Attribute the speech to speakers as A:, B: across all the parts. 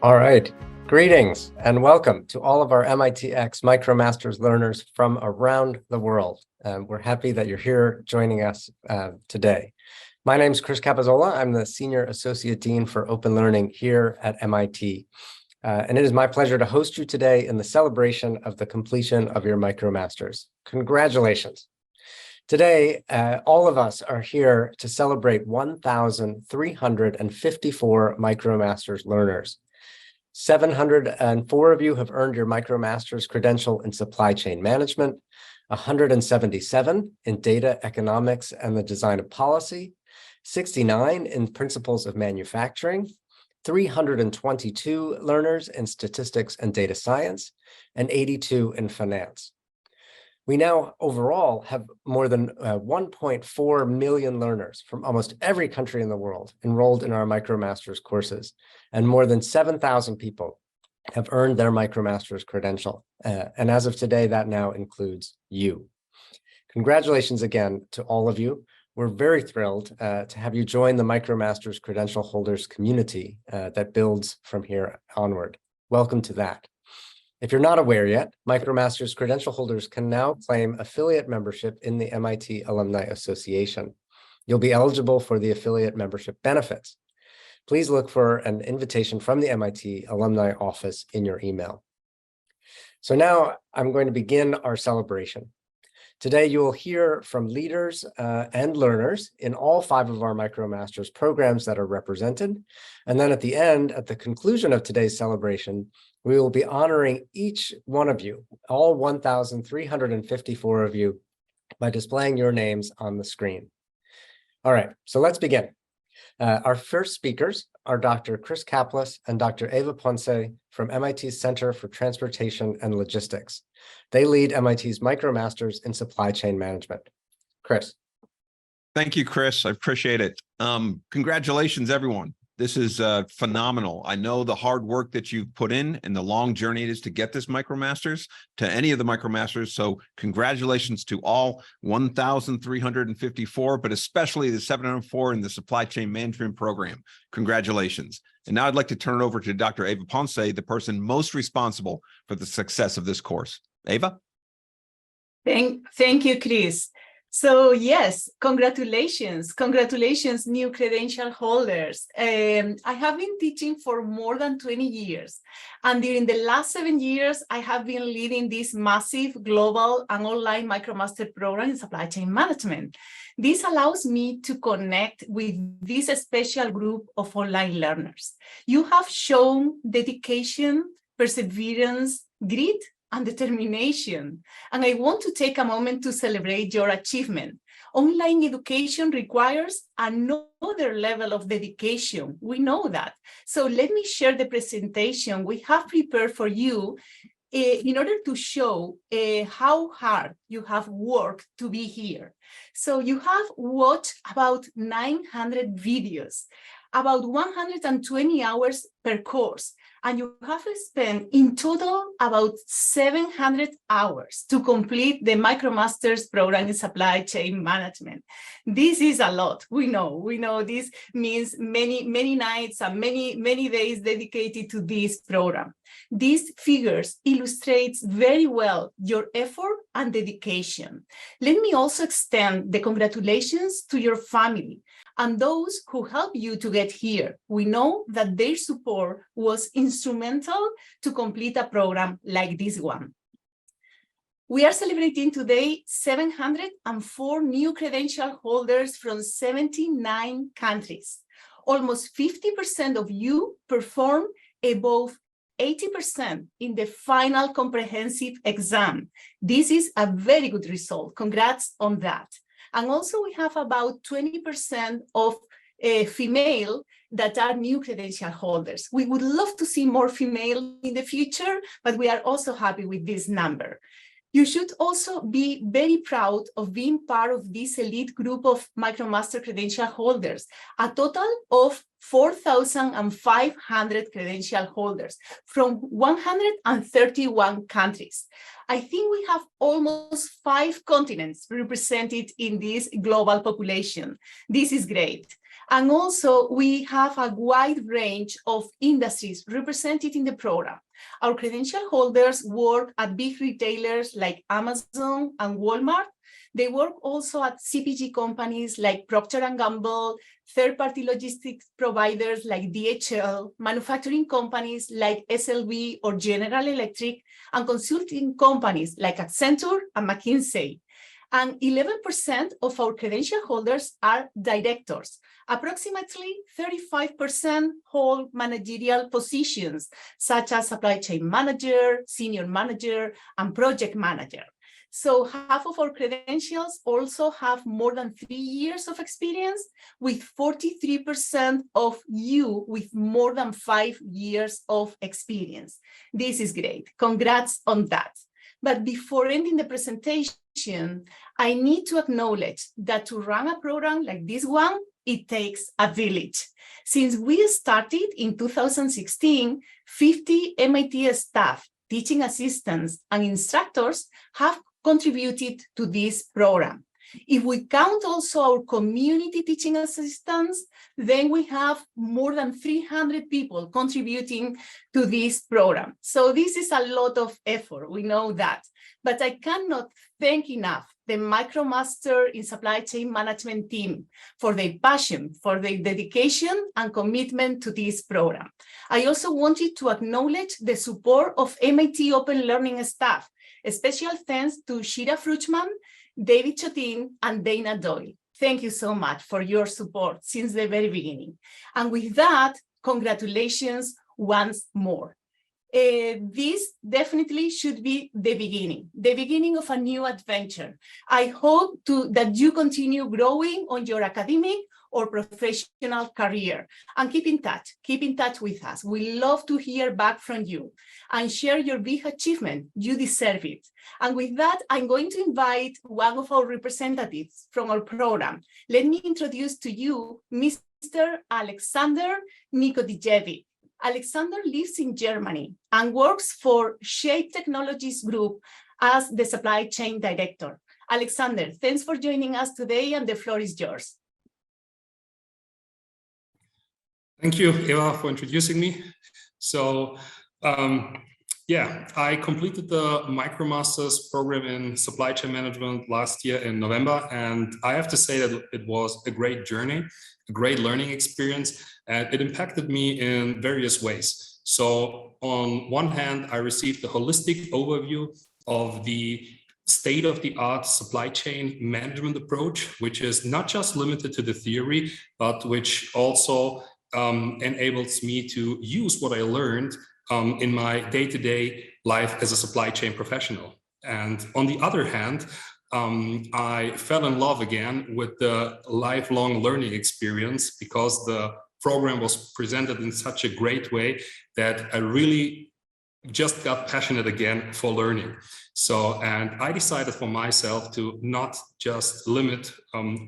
A: All right. Greetings and welcome to all of our MITx MicroMasters learners from around the world. We're happy that you're here joining us today. My name is Chris Capizzola. I'm the Senior Associate Dean for Open Learning here at MIT. And it is my pleasure to host you today in the celebration of the completion of your MicroMasters. Congratulations. Today, all of us are here to celebrate 1,354 MicroMasters learners. 704 of you have earned your MicroMasters credential in supply chain management, 177 in data economics and the design of policy, 69 in principles of manufacturing, 322 learners in statistics and data science, and 82 in finance. We now overall have more than 1.4 million learners from almost every country in the world enrolled in our MicroMasters courses, and more than 7,000 people have earned their MicroMasters credential. And as of today, that now includes you. Congratulations again to all of you. We're very thrilled to have you join the MicroMasters credential holders community that builds from here onward. Welcome to that. If you're not aware yet, MicroMasters credential holders can now claim affiliate membership in the MIT Alumni Association. You'll be eligible for the affiliate membership benefits. Please look for an invitation from the MIT Alumni Office in your email. So now I'm going to begin our celebration. Today, you will hear from leaders and learners in all 5 of our MicroMasters programs that are represented. And then at the end, at the conclusion of today's celebration, we will be honoring each one of you, all 1,354 of you, by displaying your names on the screen. All right, so let's begin. Our first speakers are Dr. Chris Kaplis and Dr. Eva Ponce from MIT's Center for Transportation and Logistics. They lead MIT's MicroMasters in Supply Chain Management. Chris.
B: Thank you, Chris. I appreciate it. Congratulations, everyone. This is phenomenal. I know the hard work that you've put in and the long journey it is to get this MicroMasters to any of the MicroMasters. So congratulations to all 1,354, but especially the 704 in the supply chain management program. Congratulations. And now I'd like to turn it over to Dr. Eva Ponce, the person most responsible for the success of this course. Eva?
C: Thank you, Chris. So yes, congratulations, new credential holders. I have been teaching for more than 20 years. And during the last 7 years, I have been leading this massive global and online MicroMaster program in supply chain management. This allows me to connect with this special group of online learners. You have shown dedication, perseverance, grit, and determination. And I want to take a moment to celebrate your achievement. Online education requires another level of dedication. We know that. So let me share the presentation we have prepared for you in order to show how hard you have worked to be here. So you have watched about 900 videos, about 120 hours per course, and you have spent in total about 700 hours to complete the MicroMasters program in supply chain management. This is a lot. We know this means many nights and many days dedicated to this program. These figures illustrates very well your effort and dedication. Let me also extend the congratulations to your family and those who helped you to get here. We know that their support was instrumental to complete a program like this one. We are celebrating today 704 new credential holders from 79 countries. Almost 50% of you performed above 80% in the final comprehensive exam. This is a very good result. Congrats on that. And also we have about 20% of female that are new credential holders. We would love to see more female in the future, but we are also happy with this number. You should also be very proud of being part of this elite group of MicroMaster credential holders, a total of 4,500 credential holders from 131 countries. I think we have almost 5 continents represented in this global population. This is great. And also, we have a wide range of industries represented in the program. Our credential holders work at big retailers like Amazon and Walmart. They work also at CPG companies like Procter & Gamble, third-party logistics providers like DHL, manufacturing companies like SLB or General Electric, and consulting companies like Accenture and McKinsey. And 11% of our credential holders are directors. Approximately 35% hold managerial positions, such as supply chain manager, senior manager, and project manager. So half of our credentials also have more than 3 years of experience, with 43% of you with more than 5 years of experience. This is great. Congrats on that. But before ending the presentation, I need to acknowledge that to run a program like this one, it takes a village. Since we started in 2016, 50 MIT staff, teaching assistants, and instructors have contributed to this program. If we count also our community teaching assistants, then we have more than 300 people contributing to this program. So this is a lot of effort, we know that. But I cannot thank enough the MicroMaster in Supply Chain Management team for their passion, for their dedication and commitment to this program. I also wanted to acknowledge the support of MIT Open Learning staff. A special thanks to Shira Fruchman, David Chotin, and Dana Doyle. Thank you so much for your support since the very beginning. And with that, congratulations once more. This definitely should be the beginning of a new adventure. I hope that you continue growing on your academic or professional career, and keep in touch with us. We love to hear back from you and share your big achievement. You deserve it. And with that, I'm going to invite one of our representatives from our program. Let me introduce to you Mr. Alexander Nikodijevic. Alexander lives in Germany and works for Shape Technologies Group as the supply chain director. Alexander, thanks for joining us today, and the floor is yours.
D: Thank you, Eva, for introducing me. So, I completed the MicroMasters program in supply chain management last year in November, and I have to say that it was a great journey, a great learning experience, and it impacted me in various ways. So, on one hand, I received a holistic overview of the state-of-the-art supply chain management approach, which is not just limited to the theory, but which also enables me to use what I learned in my day-to-day life as a supply chain professional. And on the other hand, I fell in love again with the lifelong learning experience, because the program was presented in such a great way that I really just got passionate again for learning. So, and I decided for myself to not just limit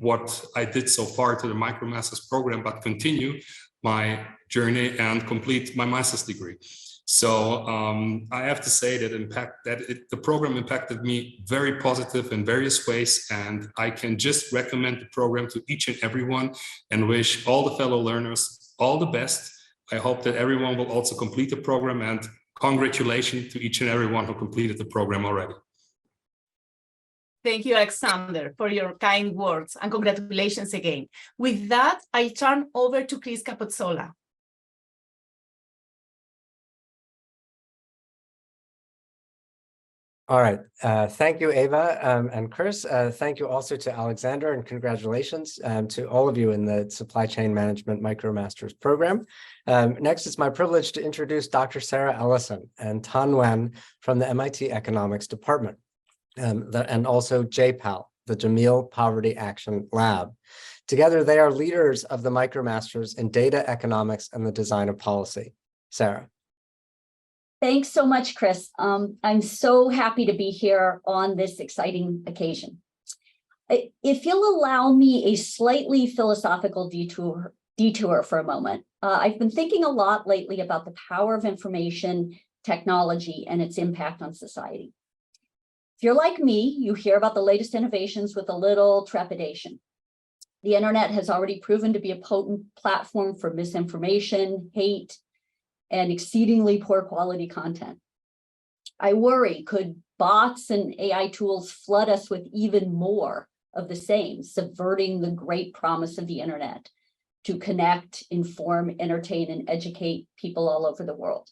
D: what I did so far to the MicroMasters program, but continue my journey and complete my master's degree. So I have to say that the program impacted me very positive in various ways, and I can just recommend the program to each and everyone and wish all the fellow learners all the best. I hope that everyone will also complete the program, and congratulations to each and everyone who completed the program already.
C: Thank you, Alexander, for your kind words, and congratulations again. With that, I turn over to Chris Capozzola.
A: All right. Thank you, Eva and Chris. Thank you also to Alexander, and congratulations to all of you in the Supply Chain Management MicroMasters program. Next, it's my privilege to introduce Dr. Sarah Ellison and Tan Nguyen from the MIT Economics Department. And also JPAL, the Jameel Poverty Action Lab. Together, they are leaders of the MicroMasters in data economics and the design of policy. Sarah.
E: Thanks so much, Chris. I'm so happy to be here on this exciting occasion. If you'll allow me a slightly philosophical detour for a moment, I've been thinking a lot lately about the power of information technology and its impact on society. If you're like me, you hear about the latest innovations with a little trepidation. The internet has already proven to be a potent platform for misinformation, hate, and exceedingly poor quality content. I worry, could bots and AI tools flood us with even more of the same, subverting the great promise of the internet to connect, inform, entertain, and educate people all over the world?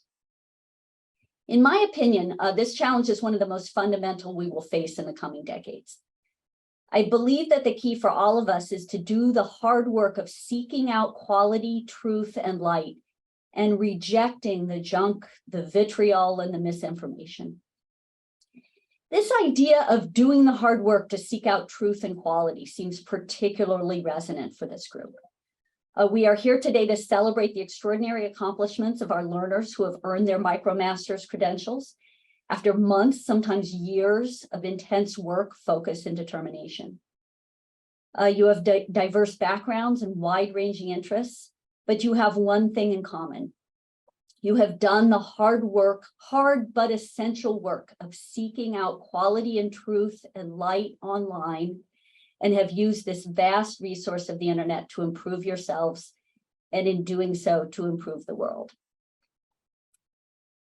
E: In my opinion, this challenge is one of the most fundamental we will face in the coming decades. I believe that the key for all of us is to do the hard work of seeking out quality, truth, and light, and rejecting the junk, the vitriol, and the misinformation. This idea of doing the hard work to seek out truth and quality seems particularly resonant for this group. We are here today to celebrate the extraordinary accomplishments of our learners who have earned their MicroMasters credentials after months, sometimes years of intense work, focus, and determination. You have diverse backgrounds and wide-ranging interests, but you have one thing in common. You have done the hard but essential work of seeking out quality and truth and light online, and have used this vast resource of the internet to improve yourselves, and in doing so, to improve the world.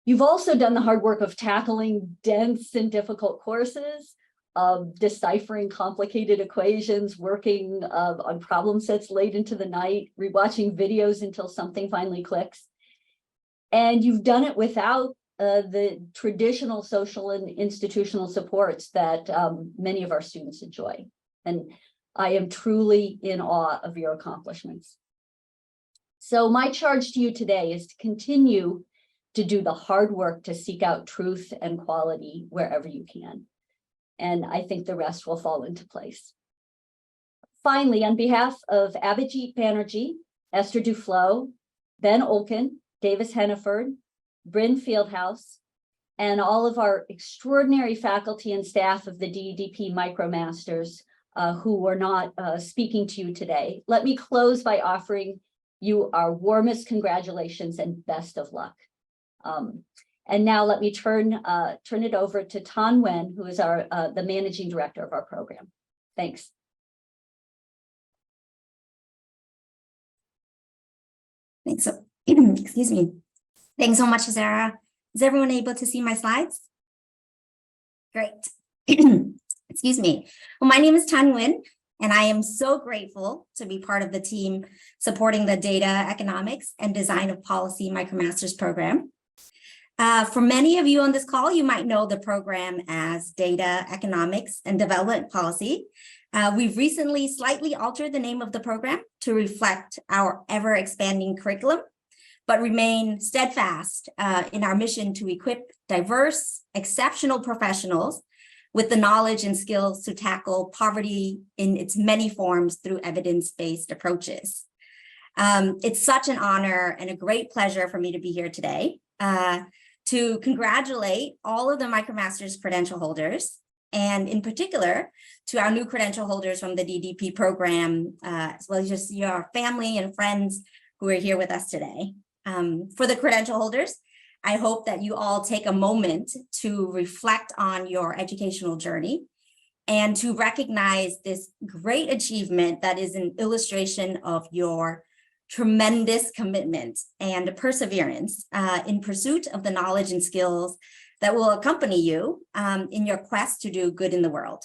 E: You've also done the hard work of tackling dense and difficult courses, of deciphering complicated equations, working on problem sets late into the night, rewatching videos until something finally clicks. And you've done it without the traditional social and institutional supports that many of our students enjoy. And I am truly in awe of your accomplishments. So my charge to you today is to continue to do the hard work to seek out truth and quality wherever you can. And I think the rest will fall into place. Finally, on behalf of Abhijit Banerjee, Esther Duflo, Ben Olken, Davis Henneford, Bryn Fieldhouse, and all of our extraordinary faculty and staff of the DEDP MicroMasters who are not speaking to you today, let me close by offering you our warmest congratulations and best of luck. And now let me turn it over to Tan Nguyen, who is the managing director of our program. Thanks.
F: Thanks. Excuse me. Thanks so much, Sarah. Is everyone able to see my slides? Great. Excuse me. Well, my name is Tan Nguyen, and I am so grateful to be part of the team supporting the Data Economics and Design of Policy MicroMasters program. For many of you on this call, you might know the program as Data Economics and Development Policy. We've recently slightly altered the name of the program to reflect our ever-expanding curriculum, but remain steadfast in our mission to equip diverse, exceptional professionals with the knowledge and skills to tackle poverty in its many forms through evidence-based approaches. It's such an honor and a great pleasure for me to be here today to congratulate all of the MicroMasters credential holders, and in particular to our new credential holders from the DEDP program, as well as just your family and friends who are here with us today. For the credential holders, I hope that you all take a moment to reflect on your educational journey and to recognize this great achievement that is an illustration of your tremendous commitment and perseverance in pursuit of the knowledge and skills that will accompany you in your quest to do good in the world.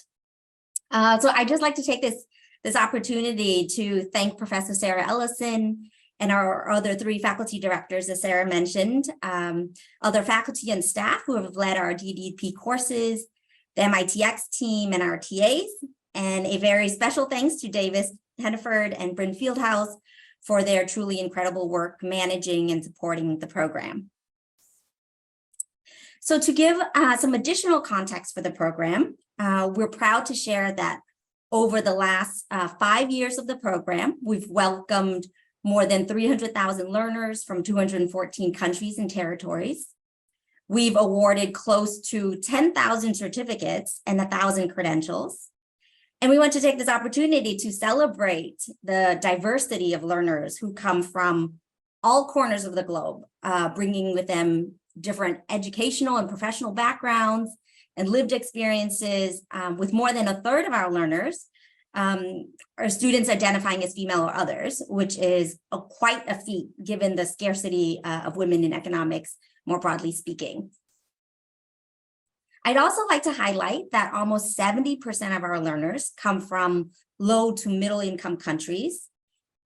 F: So I'd just like to take this opportunity to thank Professor Sarah Ellison and our other three faculty directors, as Sarah mentioned, other faculty and staff who have led our DEDP courses, the MITx team and our TAs, and a very special thanks to Davis Henneford and Bryn Fieldhouse for their truly incredible work managing and supporting the program. So to give some additional context for the program, we're proud to share that over the last 5 years of the program, we've welcomed more than 300,000 learners from 214 countries and territories. We've awarded close to 10,000 certificates and 1,000 credentials. And we want to take this opportunity to celebrate the diversity of learners who come from all corners of the globe, bringing with them different educational and professional backgrounds and lived experiences, with more than a third of our learners or students identifying as female or others, which is quite a feat given the scarcity of women in economics, more broadly speaking. I'd also like to highlight that almost 70% of our learners come from low to middle income countries.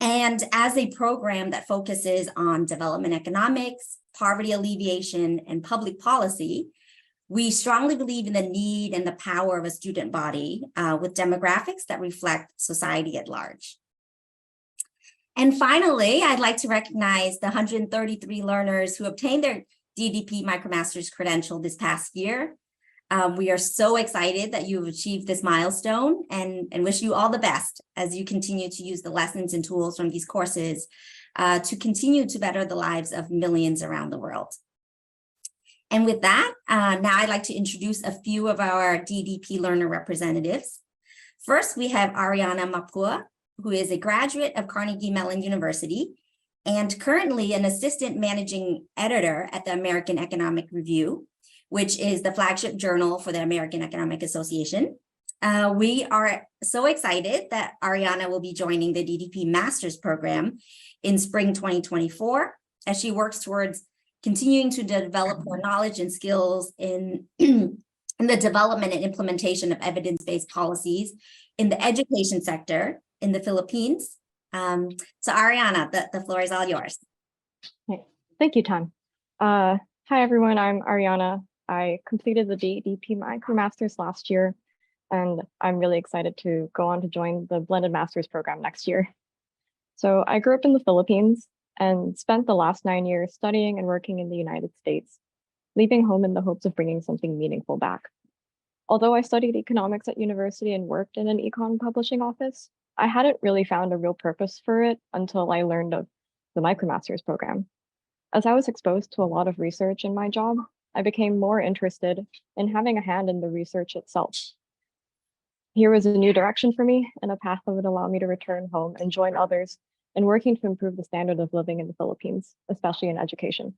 F: And as a program that focuses on development economics, poverty alleviation, and public policy, we strongly believe in the need and the power of a student body with demographics that reflect society at large. And finally, I'd like to recognize the 133 learners who obtained their DEDP MicroMasters credential this past year. We are so excited that you've achieved this milestone and wish you all the best as you continue to use the lessons and tools from these courses to continue to better the lives of millions around the world. And with that, now I'd like to introduce a few of our DEDP learner representatives. First, we have Ariana Mapua, who is a graduate of Carnegie Mellon University and currently an assistant managing editor at the American Economic Review, which is the flagship journal for the American Economic Association. We are so excited that Ariana will be joining the DEDP Master's program in spring 2024 as she works towards continuing to develop more knowledge and skills in the development and implementation of evidence-based policies in the education sector in the Philippines. So Ariana, the floor is all yours.
G: Thank you, Tan. Hi, everyone. I'm Ariana. I completed the DEDP MicroMasters last year, and I'm really excited to go on to join the blended master's program next year. So I grew up in the Philippines and spent the last 9 years studying and working in the United States, leaving home in the hopes of bringing something meaningful back. Although I studied economics at university and worked in an econ publishing office, I hadn't really found a real purpose for it until I learned of the MicroMasters program. As I was exposed to a lot of research in my job, I became more interested in having a hand in the research itself. Here was a new direction for me and a path that would allow me to return home and join others in working to improve the standard of living in the Philippines, especially in education.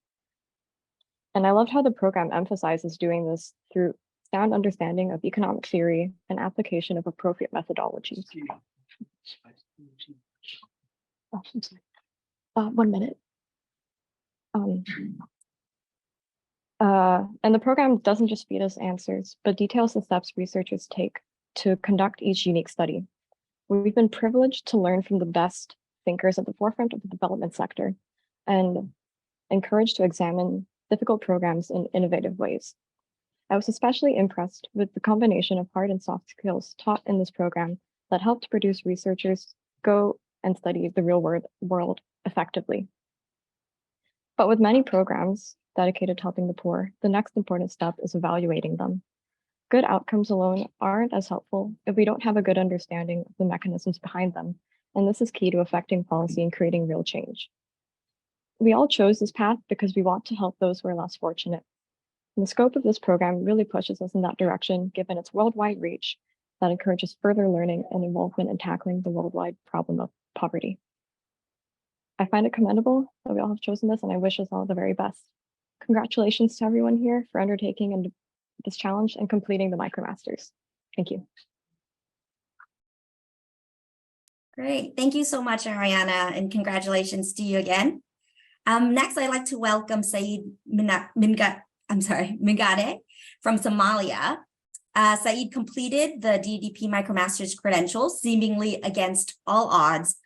G: And I loved how the program emphasizes doing this through sound understanding of economic theory and application of appropriate methodologies. 1 minute. And the program doesn't just feed us answers, but details the steps researchers take to conduct each unique study. We've been privileged to learn from the best thinkers at the forefront of the development sector and encouraged to examine difficult programs in innovative ways. I was especially impressed with the combination of hard and soft skills taught in this program that helped produce researchers go and study the real world effectively. But with many programs dedicated to helping the poor, the next important step is evaluating them. Good outcomes alone aren't as helpful if we don't have a good understanding of the mechanisms behind them, and this is key to affecting policy and creating real change. We all chose this path because we want to help those who are less fortunate. And the scope of this program really pushes us in that direction, given its worldwide reach that encourages further learning and involvement in tackling the worldwide problem of poverty. I find it commendable that we all have chosen this, and I wish us all the very best. Congratulations to everyone here for undertaking this challenge and completing the MicroMasters. Thank you.
F: Great. Thank you so much, Ariana, and congratulations to you again. Next, I'd like to welcome Saeed Mingade from Somalia. Saeed completed the DEDP MicroMasters credentials seemingly against all odds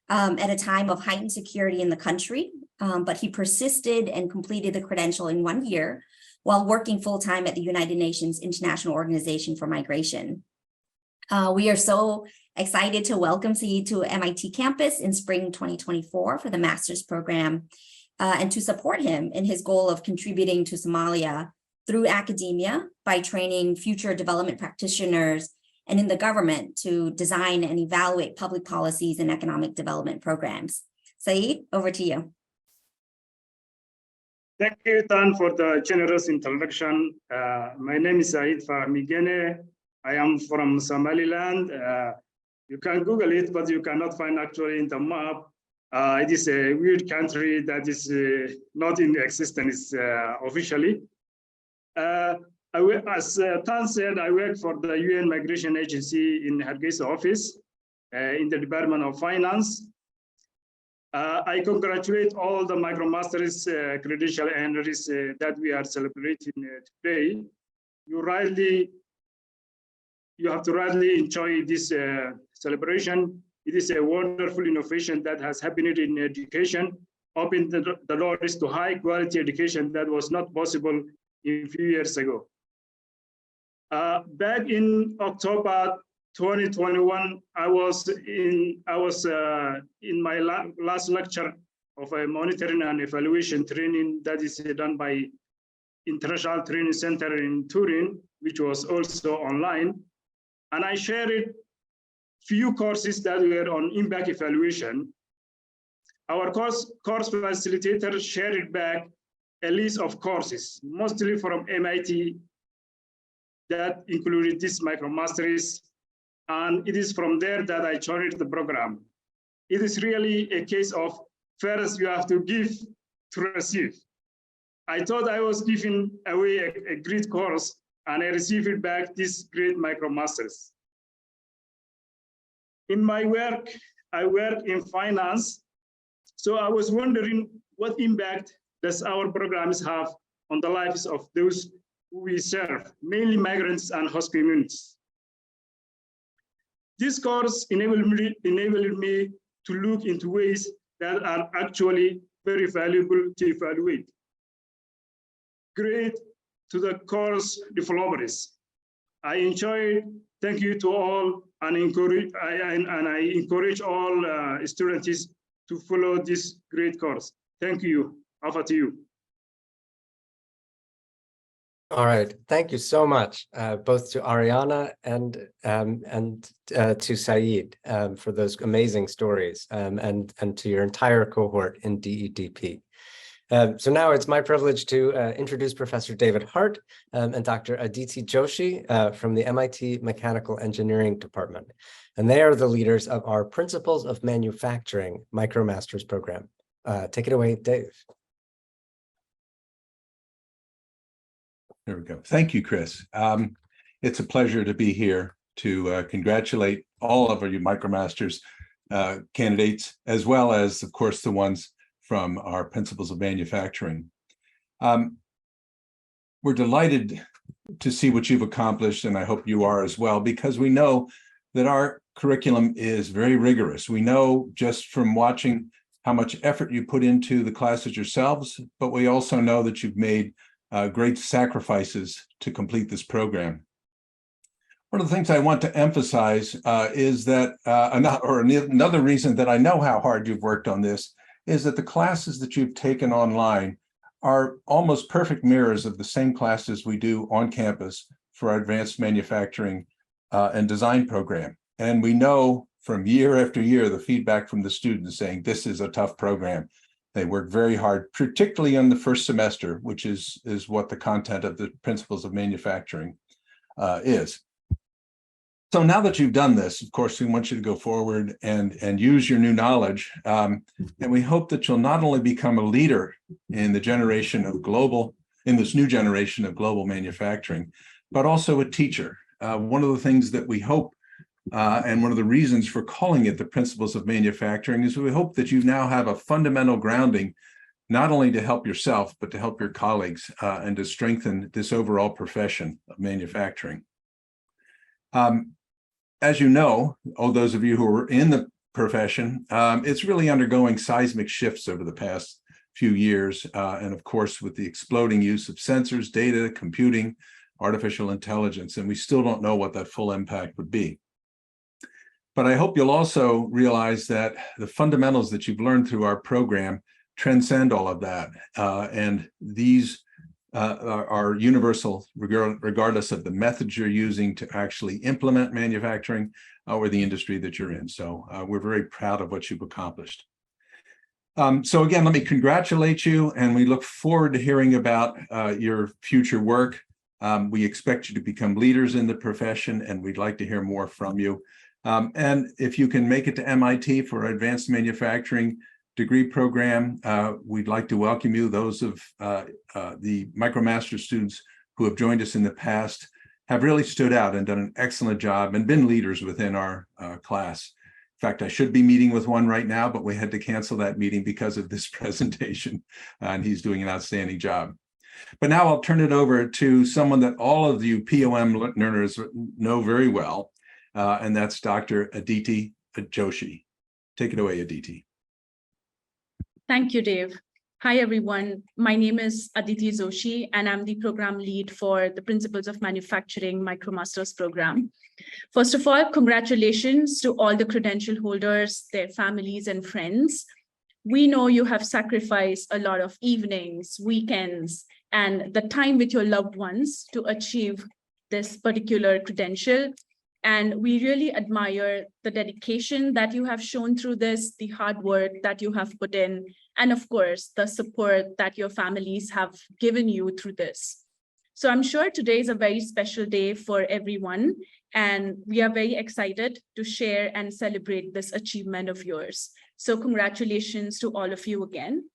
F: at a time of heightened security in the country, but he persisted and completed the credential in 1 year while working full-time at the United Nations International Organization for Migration. We are so excited to welcome Saeed to MIT campus in spring 2024 for the master's program and to support him in his goal of contributing to Somalia through academia by training future development practitioners and in the government to design and evaluate public policies and economic development programs. Saeed, over to you.
H: Thank you, Tan, for the generous introduction. My name is Saeed Fahmigene. I am from Somaliland. You can Google it, but you cannot find actually in the map. It is a weird country that is not in existence officially. As Tan said, I work for the UN Migration Agency in Hargeisa office. in the Department of Finance. I congratulate all the MicroMasters credential earners that we are celebrating today. You have to rightly enjoy this celebration. It is a wonderful innovation that has happened in education, opened the doors to high quality education that was not possible a few years ago. Back in October 2021, I was in my last lecture of a monitoring and evaluation training that is done by International Training Center in Turin, which was also online. And I shared few courses that were on impact evaluation. Our course facilitator shared back a list of courses, mostly from MIT, that included this MicroMasters. And it is from there that I joined the program. It is really a case of first you have to give to receive. I thought I was giving away a great course, and I received back this great MicroMasters. In my work, I work in finance. So I was wondering what impact does our programs have on the lives of those who we serve, mainly migrants and host communities. This course enabled me to look into ways that are actually very valuable to evaluate. Great to the course developers. I enjoyed. Thank you to all, and I encourage all students to follow this great course. Thank you. Over to you.
A: All right, thank you so much, both to Ariana and to Saeed for those amazing stories, and to your entire cohort in DEDP. So now it's my privilege to introduce Professor David Hart and Dr. Aditi Joshi from the MIT Mechanical Engineering Department. And they are the leaders of our Principles of Manufacturing MicroMasters program. Take it away, Dave.
I: There we go. Thank you, Chris. It's a pleasure to be here to congratulate all of you MicroMasters candidates, as well as, of course, the ones from our Principles of Manufacturing. We're delighted to see what you've accomplished, and I hope you are as well, because we know that our curriculum is very rigorous. We know just from watching how much effort you put into the classes yourselves, but we also know that you've made great sacrifices to complete this program. One of the things I want to emphasize is that another reason that I know how hard you've worked on this is that the classes that you've taken online are almost perfect mirrors of the same classes we do on campus for our advanced manufacturing and design program. And we know from year after year the feedback from the students saying this is a tough program. They work very hard, particularly in the first semester, which is what the content of the Principles of Manufacturing is. So now that you've done this, of course, we want you to go forward and use your new knowledge. And we hope that you'll not only become a leader in this new generation of global manufacturing, but also a teacher. One of the things that we hope, and one of the reasons for calling it the Principles of Manufacturing, is we hope that you now have a fundamental grounding, not only to help yourself, but to help your colleagues and to strengthen this overall profession of manufacturing. As you know, all those of you who are in the profession, it's really undergoing seismic shifts over the past few years. And of course, with the exploding use of sensors, data, computing, artificial intelligence, and we still don't know what that full impact would be. But I hope you'll also realize that the fundamentals that you've learned through our program transcend all of that. And these are universal regardless of the methods you're using to actually implement manufacturing or the industry that you're in. So we're very proud of what you've accomplished. So again, let me congratulate you, and we look forward to hearing about your future work. We expect you to become leaders in the profession, and we'd like to hear more from you. And if you can make it to MIT for our advanced manufacturing degree program, we'd like to welcome you. Those of the MicroMasters students who have joined us in the past have really stood out and done an excellent job and been leaders within our class. fact, I should be meeting with one right now, but we had to cancel that meeting because of this presentation, and he's doing an outstanding job. But now I'll turn it over to someone that all of you PoM learners know very well, and that's Dr. Aditi Joshi. Take it away, Aditi.
C: Thank you, Dave. Hi, everyone. My name is Aditi Joshi, and I'm the program lead for the Principles of Manufacturing MicroMasters program. First of all, congratulations to all the credential holders, their families and friends. We know you have sacrificed a lot of evenings, weekends, and the time with your loved ones to achieve this particular credential. And we really admire the dedication that you have shown through this, the hard work that you have put in, and of course, the support that your families have given you through this. So I'm sure today is a very special day for everyone, and we are very excited to share and celebrate this achievement of yours. So congratulations to all of you again.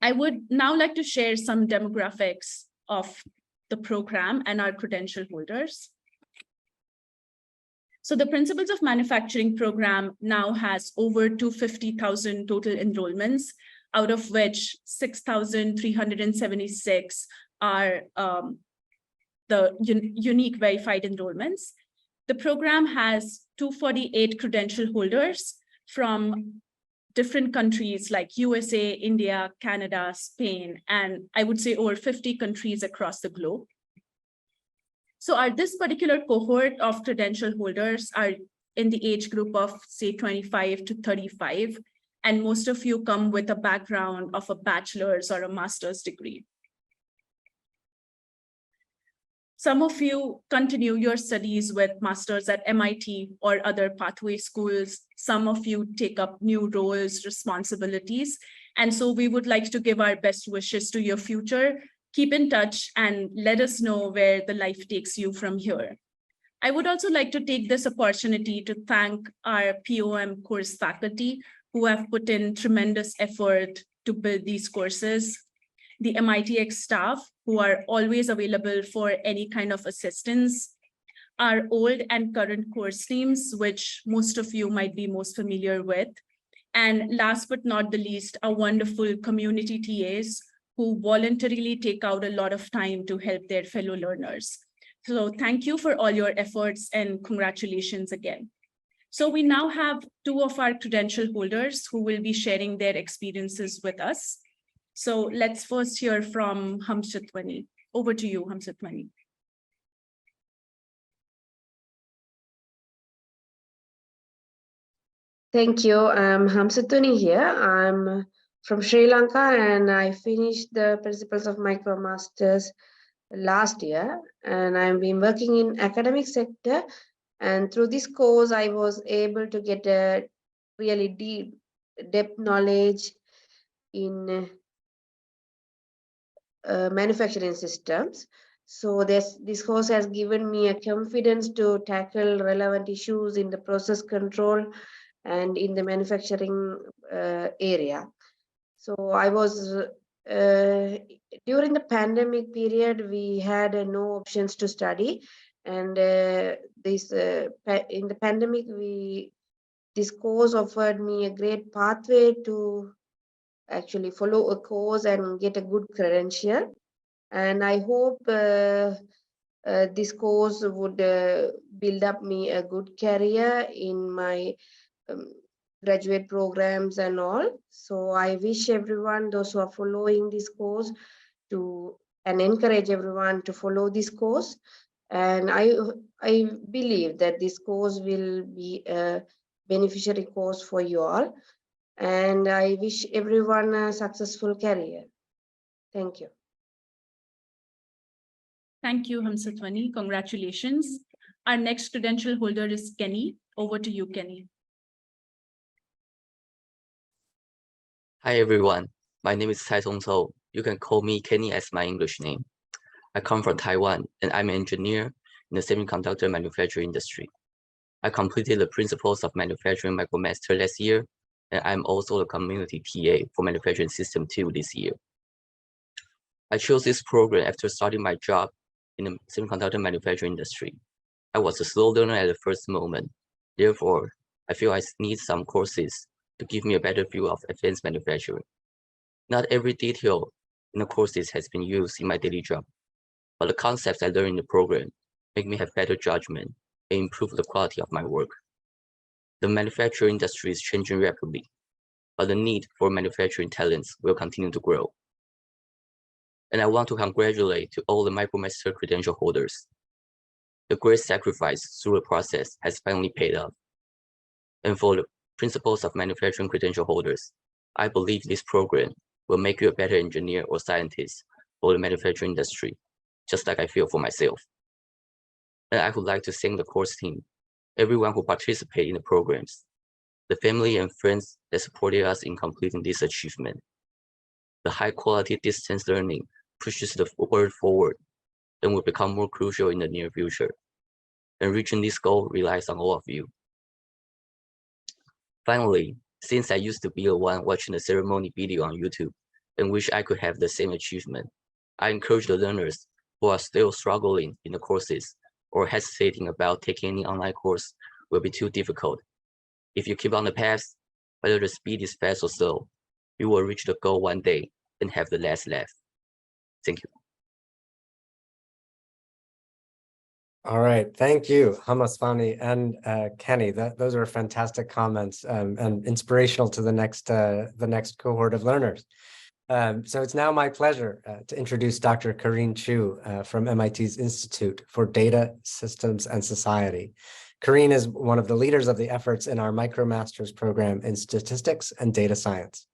C: I would now like to share some demographics of the program and our credential holders. So the Principles of Manufacturing program now has over 250,000 total enrollments, out of which 6,376 are the unique verified enrollments. The program has 248 credential holders from different countries like USA, India, Canada, Spain, and I would say over 50 countries across the globe. So this particular cohort of credential holders are in the age group of say 25 to 35, and most of you come with a background of a bachelor's or a master's degree. Some of you continue your studies with masters at MIT or other pathway schools. Some of you take up new roles, responsibilities. And so we would like to give our best wishes to your future. Keep in touch and let us know where the life takes you from here. I would also like to take this opportunity to thank our PoM course faculty who have put in tremendous effort to build these courses. The MITx staff who are always available for any kind of assistance, our old and current course teams, which most of you might be most familiar with. And last but not the least, our wonderful community TAs who voluntarily take out a lot of time to help their fellow learners. So thank you for all your efforts and congratulations again. So we now have two of our credential holders who will be sharing their experiences with us. So let's first hear from Hamsatwani. Over to you, Hamsatwani.
J: Thank you. I'm Hamsatwani here. I'm from Sri Lanka, and I finished the Principles of MicroMasters last year, and I've been working in academic sector. And through this course, I was able to get a really deep depth knowledge in manufacturing systems. So this course has given me a confidence to tackle relevant issues in the process control and in the manufacturing area. So I was during the pandemic period, we had no options to study, and in the pandemic, this course offered me a great pathway to actually follow a course and get a good credential. And I hope this course would build up me a good career in my graduate programs and all. So I wish everyone, those who are following this course, and encourage everyone to follow this course. And I believe that this course will be a beneficiary course for you all. And I wish everyone a successful career. Thank you.
C: Thank you, Hamsatwani. Congratulations. Our next credential holder is Kenny. Over to you, Kenny.
K: Hi, everyone. My name is Cai Song Zhou. You can call me Kenny as my English name. I come from Taiwan, and I'm an engineer in the semiconductor manufacturing industry. I completed the Principles of Manufacturing MicroMaster last year, and I'm also the community TA for Manufacturing System 2 this year. I chose this program after starting my job in the semiconductor manufacturing industry. I was a slow learner at the first moment. Therefore, I feel I need some courses to give me a better view of advanced manufacturing. Not every detail in the courses has been used in my daily job, but the concepts I learned in the program make me have better judgment and improve the quality of my work. The manufacturing industry is changing rapidly, but the need for manufacturing talents will continue to grow. And I want to congratulate to all the MicroMaster credential holders. The great sacrifice through the process has finally paid off. And for the principles of manufacturing credential holders, I believe this program will make you a better engineer or scientist for the manufacturing industry, just like I feel for myself. And I would like to thank the course team, everyone who participated in the programs, the family and friends that supported us in completing this achievement. The high quality distance learning pushes the world forward and will become more crucial in the near future. And reaching this goal relies on all of you. Finally, since I used to be the one watching the ceremony video on YouTube and wish I could have the same achievement, I encourage the learners who are still struggling in the courses or hesitating about taking any online course will be too difficult. If you keep on the path, whether the speed is fast or slow, you will reach the goal one day and have the last laugh. Thank you.
A: All right, thank you, Hamaswani and Kenny. Those are fantastic comments and inspirational to the next cohort of learners. So it's now my pleasure to introduce Dr. Corinne Chu from MIT's Institute for Data, Systems, and Society. Corinne is one of the leaders of the efforts in our MicroMasters program in Statistics and Data Science.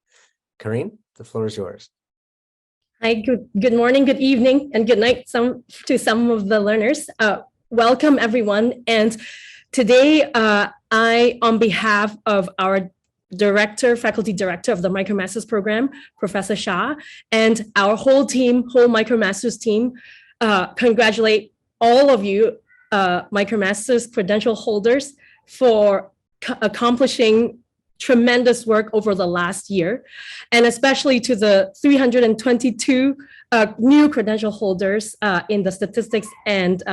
A: Corinne, the floor is yours.
L: Hi, good morning, good evening, and good night to some of the learners. Welcome, everyone. And today, I, on behalf of our faculty director of the MicroMasters program, Professor Shah, and our whole MicroMasters team, congratulate all of you MicroMasters credential holders for accomplishing tremendous work over the last year, and especially to the 322 new credential holders in the statistics and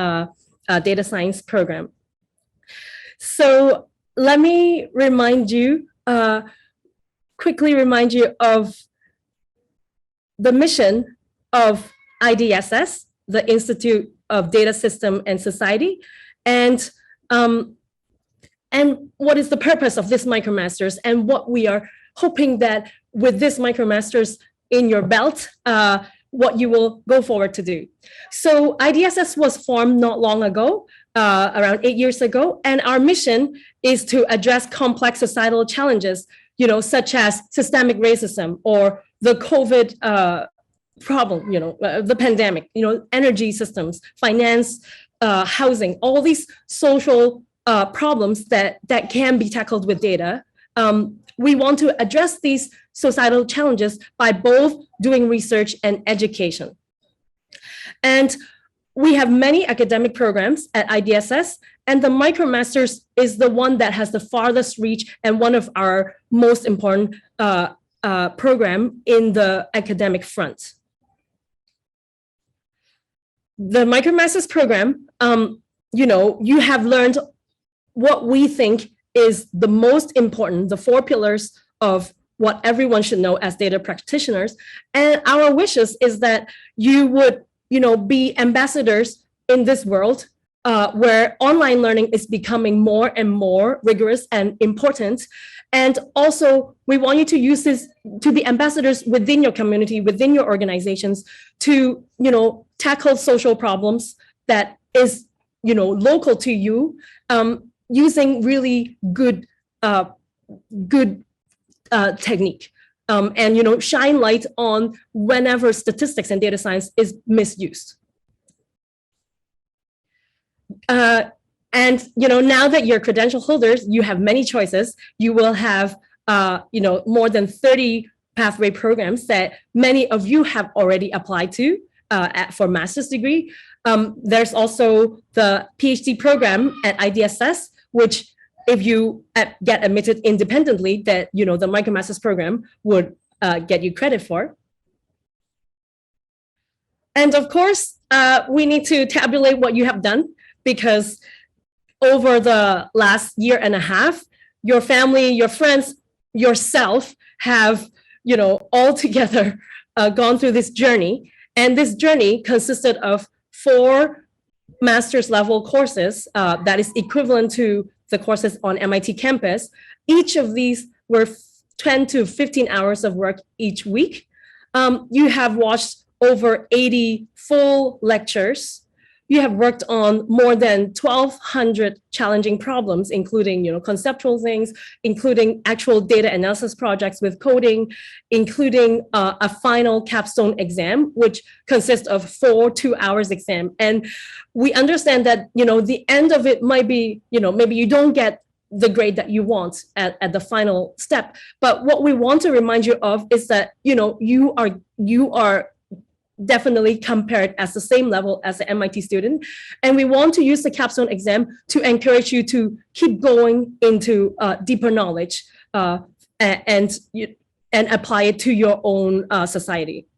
L: data science program. So let me quickly remind you of the mission of IDSS, the Institute of Data System and Society, and what is the purpose of this MicroMasters, and what we are hoping that with this MicroMasters in your belt, what you will go forward to do. So IDSS was formed not long ago, around 8 years ago, and our mission is to address complex societal challenges, such as systemic racism or the COVID problem, the pandemic, energy systems, finance, housing, all these social problems that can be tackled with data. We want to address these societal challenges by both doing research and education. And we have many academic programs at IDSS, and the MicroMasters is the one that has the farthest reach and one of our most important program in the academic front. The MicroMasters program, you have learned what we think is the most important, the 4 pillars of what everyone should know as data practitioners. And our wishes is that you would, be ambassadors in this world where online learning is becoming more and more rigorous and important. And also, we want you to use this to be ambassadors within your community, within your organizations, to, tackle social problems that is, local to you, using really good technique, and shine light on whenever statistics and data science is misused. And now that you're credential holders, you have many choices. You will have more than 30 pathway programs that many of you have already applied to for master's degree. There's also the PhD program at IDSS, which if you get admitted independently, that the MicroMasters program would get you credit for. And of course, we need to tabulate what you have done, because over the last year and a half, your family, your friends, yourself have, all together gone through this journey. And this journey consisted of 4 master's level courses that is equivalent to the courses on MIT campus. Each of these were 10 to 15 hours of work each week. You have watched over 80 full lectures. You have worked on more than 1,200 challenging problems, including conceptual things, including actual data analysis projects with coding, including a final capstone exam, which consists of 4 2-hour exam. And we understand that the end of it might be maybe you don't get the grade that you want at the final step. But what we want to remind you of is that you are definitely compared as the same level as the MIT student. And we want to use the capstone exam to encourage you to keep going into deeper knowledge and apply it to your own society.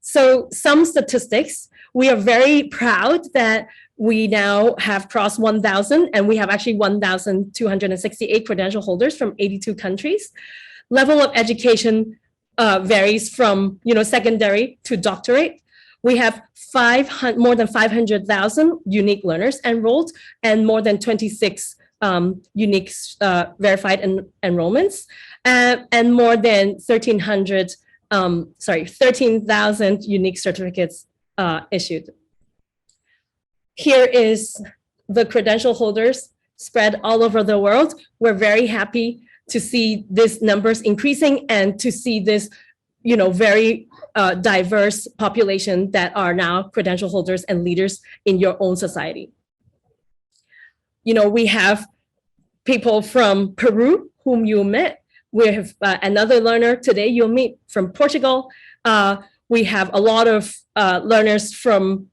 L: So some statistics, we are very proud that we now have crossed 1,000, and we have actually 1,268 credential holders from 82 countries. Level of education varies from secondary to doctorate. We have more than 500,000 unique learners enrolled and more than 26 unique verified enrollments and more than 13,000 unique certificates issued. Here is the credential holders spread all over the world. We're very happy to see these numbers increasing and to see this, very diverse population that are now credential holders and leaders in your own society. We have people from Peru whom you met. We have another learner today you'll meet from Portugal. We have a lot of learners from,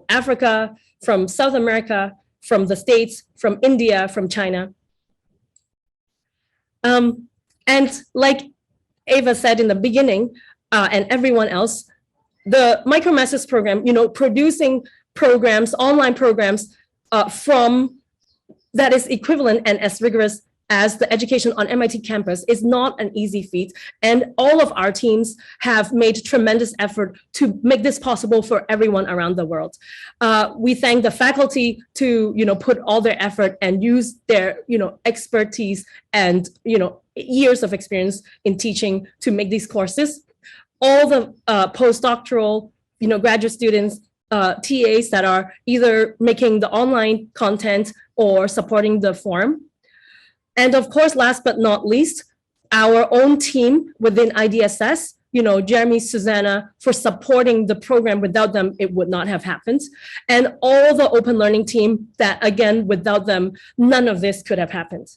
L: Africa, from South America, from the States, from India, from China. And like Ava said in the beginning, and everyone else, the MicroMasters program, producing programs, online programs from that is equivalent and as rigorous as the education on MIT campus is not an easy feat. And all of our teams have made tremendous effort to make this possible for everyone around the world. We thank the faculty to, put all their effort and use their, expertise and, years of experience in teaching to make these courses. All the postdoctoral, graduate students, TAs that are either making the online content or supporting the forum. And of course, last but not least, our own team within IDSS, Jeremy, Susanna, for supporting the program. Without them, it would not have happened. And all the open learning team that, again, without them, none of this could have happened.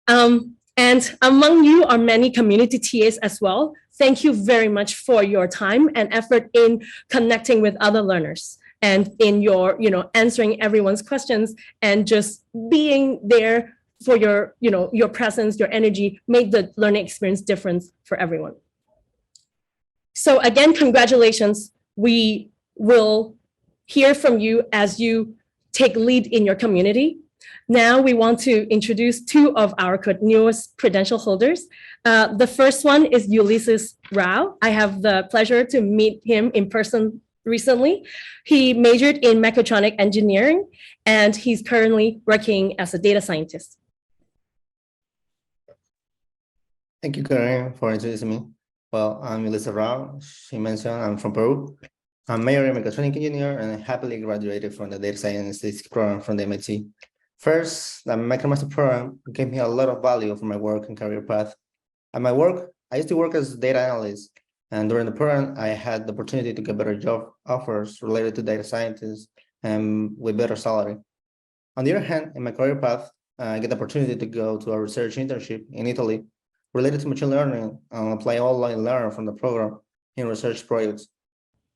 L: And among you are many community TAs as well. Thank you very much for your time and effort in connecting with other learners and in your, answering everyone's questions and just being there for your, your presence, your energy, made the learning experience different for everyone. So again, congratulations. We will hear from you as you take lead in your community. Now we want to introduce 2 of our newest credential holders. The first one is Ulysses Rao. I have the pleasure to meet him in person recently. He majored in mechatronic engineering, and he's currently working as a data scientist.
M: Thank you, Karen, for introducing me. Well, I'm Ulysses Rao. She mentioned I'm from Peru. I'm major in mechatronic engineer and happily graduated from the data science program from the MIT. First, the MicroMasters program gave me a lot of value for my work and career path. At my work, I used to work as a data analyst, and during the program, I had the opportunity to get better job offers related to data scientists and with better salary. On the other hand, in my career path, I get the opportunity to go to a research internship in Italy related to machine learning and apply all I learned from the program in research projects.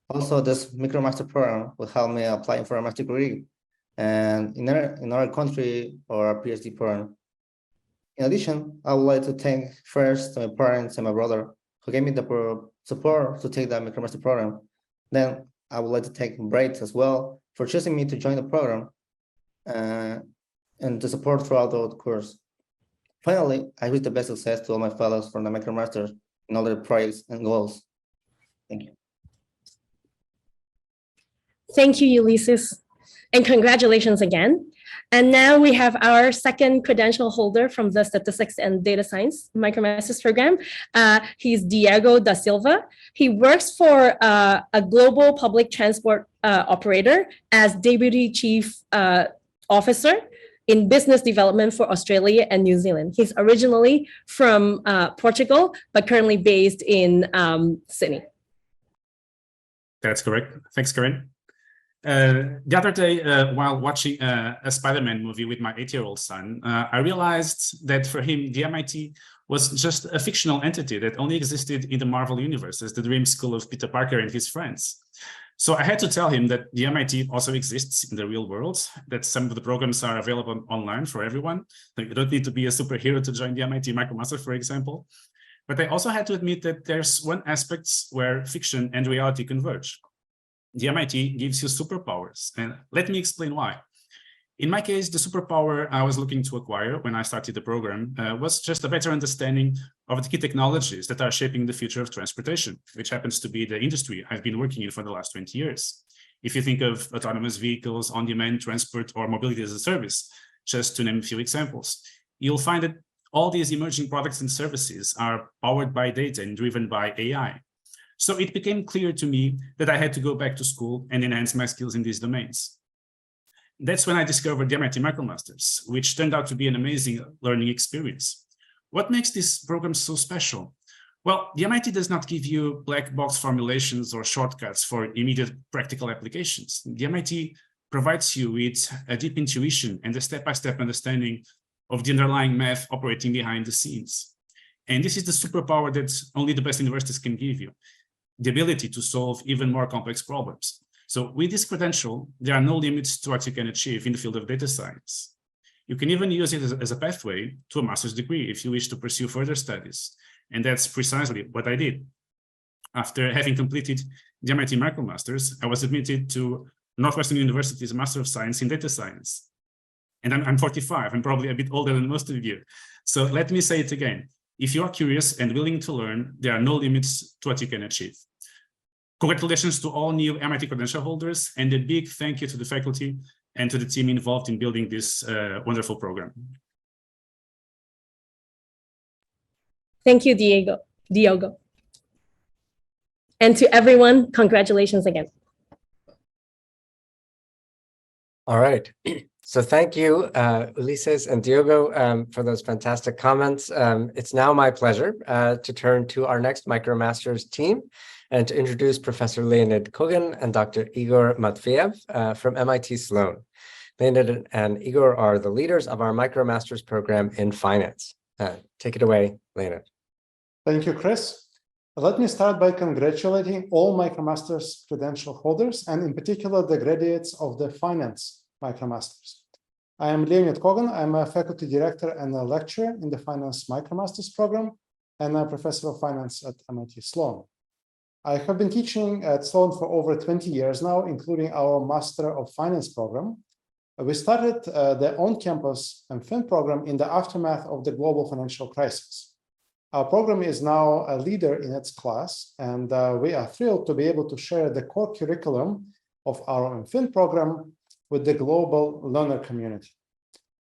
M: Also, this MicroMasters program will help me apply for a master's degree and in our country or a PhD program. In addition, I would like to thank first my parents and my brother who gave me the support to take the MicroMasters program. Then I would like to thank Bright as well for choosing me to join the program. and the support throughout the course. Finally, I wish the best success to all my fellows from the MicroMasters in all their projects and goals. Thank you.
L: Thank you, Ulysses, and congratulations again. And now we have our second credential holder from the Statistics and Data Science MicroMasters program. He's Diego da Silva. He works for a global public transport operator as Deputy Chief Officer in Business Development for Australia and New Zealand. He's originally from Portugal, but currently based in Sydney.
N: That's correct. Thanks, Karen. The other day, while watching a Spider-Man movie with my 8-year-old son, I realized that for him, the MIT was just a fictional entity that only existed in the Marvel universe as the dream school of Peter Parker and his friends. So I had to tell him that the MIT also exists in the real world, that some of the programs are available online for everyone. So you don't need to be a superhero to join the MIT MicroMasters, for example. But I also had to admit that there's one aspect where fiction and reality converge. The MIT gives you superpowers, and let me explain why. In my case, the superpower I was looking to acquire when I started the program was just a better understanding of the key technologies that are shaping the future of transportation, which happens to be the industry I've been working in for the last 20 years. If you think of autonomous vehicles, on-demand transport, or mobility as a service, just to name a few examples, you'll find that all these emerging products and services are powered by data and driven by AI. So it became clear to me that I had to go back to school and enhance my skills in these domains. That's when I discovered the MIT MicroMasters, which turned out to be an amazing learning experience. What makes this program so special? Well, the MIT does not give you black box formulations or shortcuts for immediate practical applications. The MIT provides you with a deep intuition and a step-by-step understanding of the underlying math operating behind the scenes. And this is the superpower that only the best universities can give you, the ability to solve even more complex problems. So with this credential, there are no limits to what you can achieve in the field of data science. You can even use it as a pathway to a master's degree if you wish to pursue further studies. And that's precisely what I did. After having completed the MIT MicroMasters, I was admitted to Northwestern University's Master of Science in Data Science. And I'm 45, I'm probably a bit older than most of you. So let me say it again. If you are curious and willing to learn, there are no limits to what you can achieve. Congratulations to all new MIT credential holders, and a big thank you to the faculty and to the team involved in building this wonderful program.
L: Thank you, Diogo. And to everyone, congratulations again.
A: All right. So thank you, Ulises and Diogo, for those fantastic comments. It's now my pleasure to turn to our next MicroMasters team and to introduce Professor Leonid Kogan and Dr. Igor Matveyev from MIT Sloan. Leonid and Igor are the leaders of our MicroMasters program in finance. Take it away, Leonid.
O: Thank you, Chris. Let me start by congratulating all MicroMasters credential holders, and in particular, the graduates of the finance MicroMasters. I am Leonid Kogan. I'm a faculty director and a lecturer in the Finance MicroMasters program and a professor of finance at MIT Sloan. I have been teaching at Sloan for over 20 years now, including our Master of Finance program. We started the on-campus MFin program in the aftermath of the global financial crisis. Our program is now a leader in its class, and we are thrilled to be able to share the core curriculum of our MFin program with the global learner community.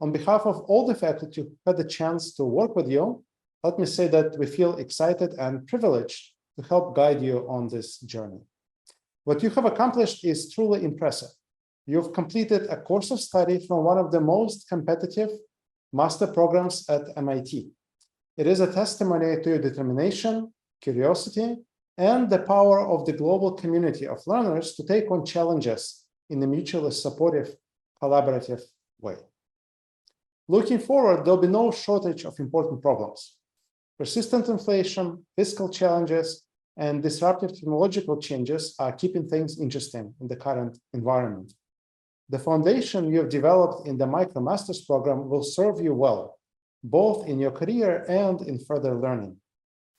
O: On behalf of all the faculty who had the chance to work with you, let me say that we feel excited and privileged to help guide you on this journey. What you have accomplished is truly impressive. You've completed a course of study from one of the most competitive master programs at MIT. It is a testimony to your determination, curiosity, and the power of the global community of learners to take on challenges in a mutually supportive, collaborative way. Looking forward, there'll be no shortage of important problems. Persistent inflation, fiscal challenges, and disruptive technological changes are keeping things interesting in the current environment. The foundation you have developed in the MicroMasters program will serve you well, both in your career and in further learning.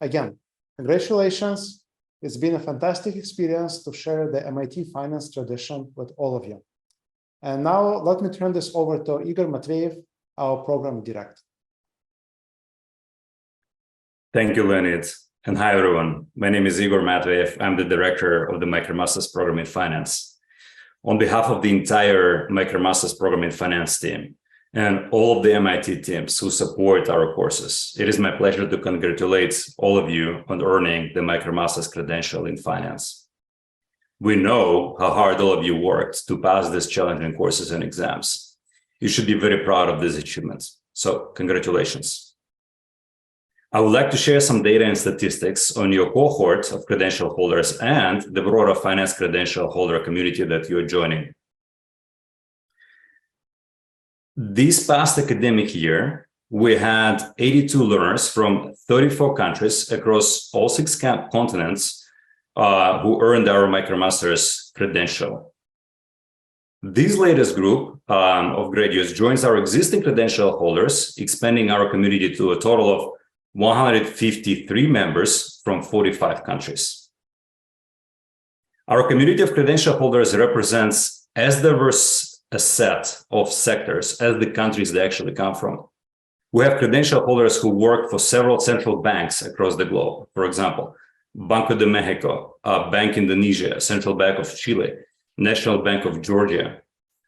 O: Again, congratulations. It's been a fantastic experience to share the MIT finance tradition with all of you. And now let me turn this over to Igor Matveyev, our program director.
P: Thank you, Leonid. And hi, everyone. My name is Igor Matveyev. I'm the director of the MicroMasters program in finance. On behalf of the entire MicroMasters program in finance team and all of the MIT teams who support our courses, it is my pleasure to congratulate all of you on earning the MicroMasters credential in finance. We know how hard all of you worked to pass these challenging courses and exams. You should be very proud of these achievements. So congratulations. I would like to share some data and statistics on your cohort of credential holders and the broader finance credential holder community that you're joining. This past academic year, we had 82 learners from 34 countries across all 6 continents who earned our MicroMasters credential. This latest group of graduates joins our existing credential holders, expanding our community to a total of 153 members from 45 countries. Our community of credential holders represents as diverse a set of sectors as the countries they actually come from. We have credential holders who work for several central banks across the globe. For example, Banco de Mexico, Bank Indonesia, Central Bank of Chile, National Bank of Georgia,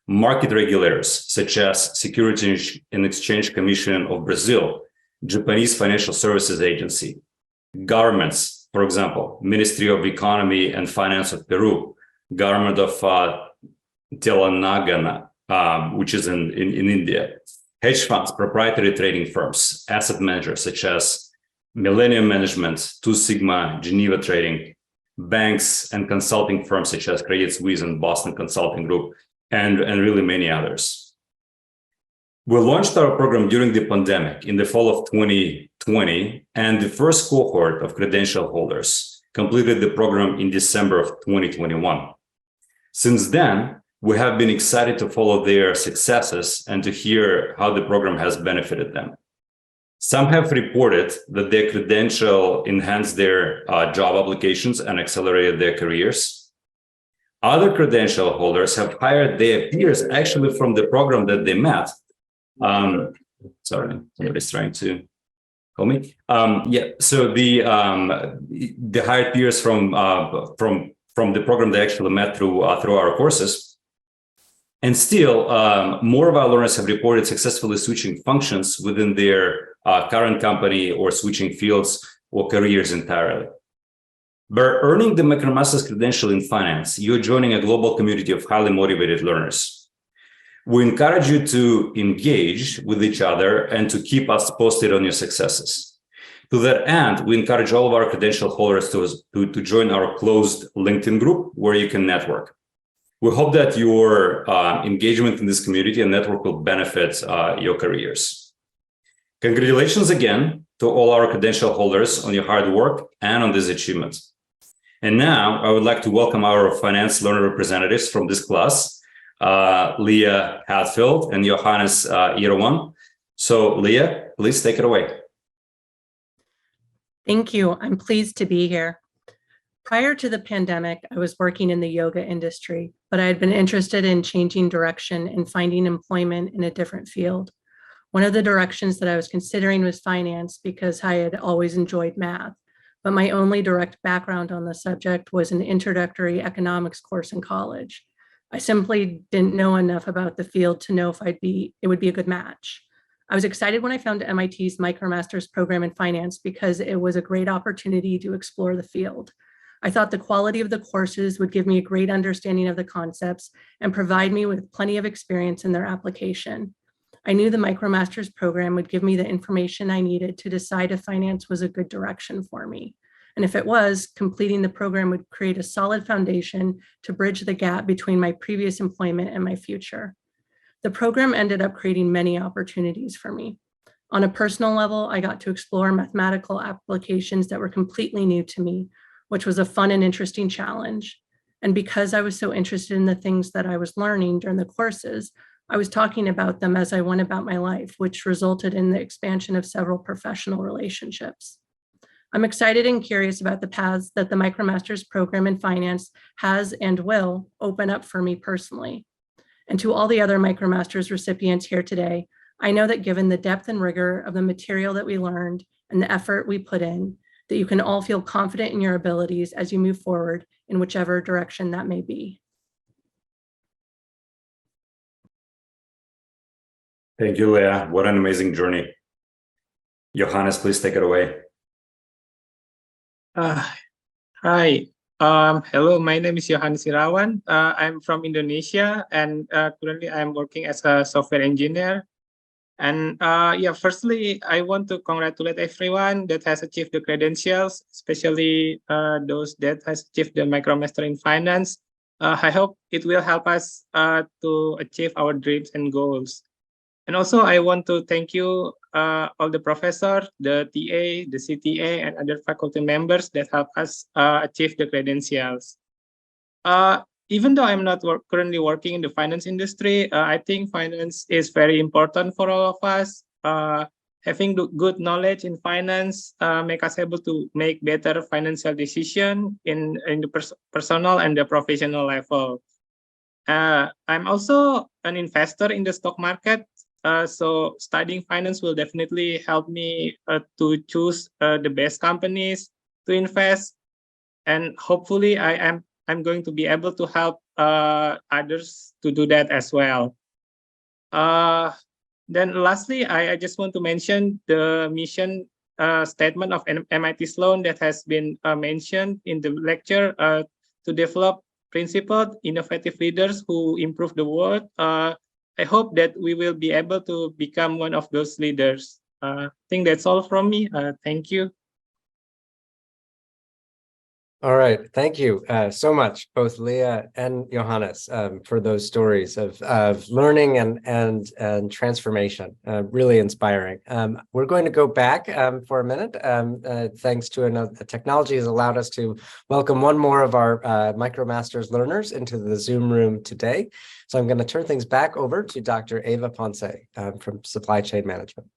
P: market regulators such as Securities and Exchange Commission of Brazil, Japanese Financial Services Agency, governments, for example, Ministry of Economy and Finance of Peru, government of Telangana, which is in India, hedge funds, proprietary trading firms, asset managers such as Millennium Management, Two Sigma, Geneva Trading, banks and consulting firms such as Credit Suisse and Boston Consulting Group, and really many others. We launched our program during the pandemic in the fall of 2020, and the first cohort of credential holders completed the program in December of 2021. Since then, we have been excited to follow their successes and to hear how the program has benefited them. Some have reported that their credential enhanced their job applications and accelerated their careers. Other credential holders have hired their peers actually from the program that they met. Sorry, somebody's trying to call me. So the hired peers from the program they actually met through our courses, and still more of our learners have reported successfully switching functions within their current company or switching fields or careers entirely. By earning the MicroMasters credential in finance, you're joining a global community of highly motivated learners. We encourage you to engage with each other and to keep us posted on your successes. To that end, we encourage all of our credential holders to join our closed LinkedIn group where you can network. We hope that your engagement in this community and network will benefit your careers. Congratulations again to all our credential holders on your hard work and on this achievement. And now I would like to welcome our finance learner representatives from this class, Leah Hatfield and Johannes Irawan. So Leah, please take it away.
Q: Thank you. I'm pleased to be here. Prior to the pandemic, I was working in the yoga industry, but I had been interested in changing direction and finding employment in a different field. One of the directions that I was considering was finance because I had always enjoyed math, but my only direct background on the subject was an introductory economics course in college. I simply didn't know enough about the field to know if it would be a good match. I was excited when I found MIT's MicroMasters program in finance because it was a great opportunity to explore the field. I thought the quality of the courses would give me a great understanding of the concepts and provide me with plenty of experience in their application. I knew the MicroMasters program would give me the information I needed to decide if finance was a good direction for me. And if it was, completing the program would create a solid foundation to bridge the gap between my previous employment and my future. The program ended up creating many opportunities for me. On a personal level, I got to explore mathematical applications that were completely new to me, which was a fun and interesting challenge. And because I was so interested in the things that I was learning during the courses, I was talking about them as I went about my life, which resulted in the expansion of several professional relationships. I'm excited and curious about the paths that the MicroMasters program in finance has and will open up for me personally. And to all the other MicroMasters recipients here today, I know that given the depth and rigor of the material that we learned and the effort we put in, that you can all feel confident in your abilities as you move forward in whichever direction that may be.
P: Thank you, Leah. What an amazing journey. Johannes, please take it away.
R: Hi. Hello, my name is Johannes Irawan. I'm from Indonesia, and currently I'm working as a software engineer. And yeah, firstly, I want to congratulate everyone that has achieved the credentials, especially those that has achieved the MicroMaster in Finance. I hope it will help us to achieve our dreams and goals. And also, I want to thank you, all the professors, the TA, the CTA, and other faculty members that help us achieve the credentials. Even though I'm not currently working in the finance industry, I think finance is very important for all of us. Having good knowledge in finance make us able to make better financial decisions in the personal and the professional level. I'm also an investor in the stock market. So studying finance will definitely help me to choose the best companies to invest, and hopefully I'm going to be able to help others to do that as well. Then lastly, I just want to mention the mission statement of MIT Sloan that has been mentioned in the lecture to develop principled, innovative leaders who improve the world. I hope that we will be able to become one of those leaders. I think that's all from me. Thank you.
A: All right, thank you so much, both Leah and Johannes, for those stories of learning and transformation. Really inspiring. We're going to go back for a minute. Thanks to technology has allowed us to welcome one more of our MicroMasters learners into the Zoom room today. So I'm going to turn things back over to Dr. Eva Ponce from Supply Chain Management.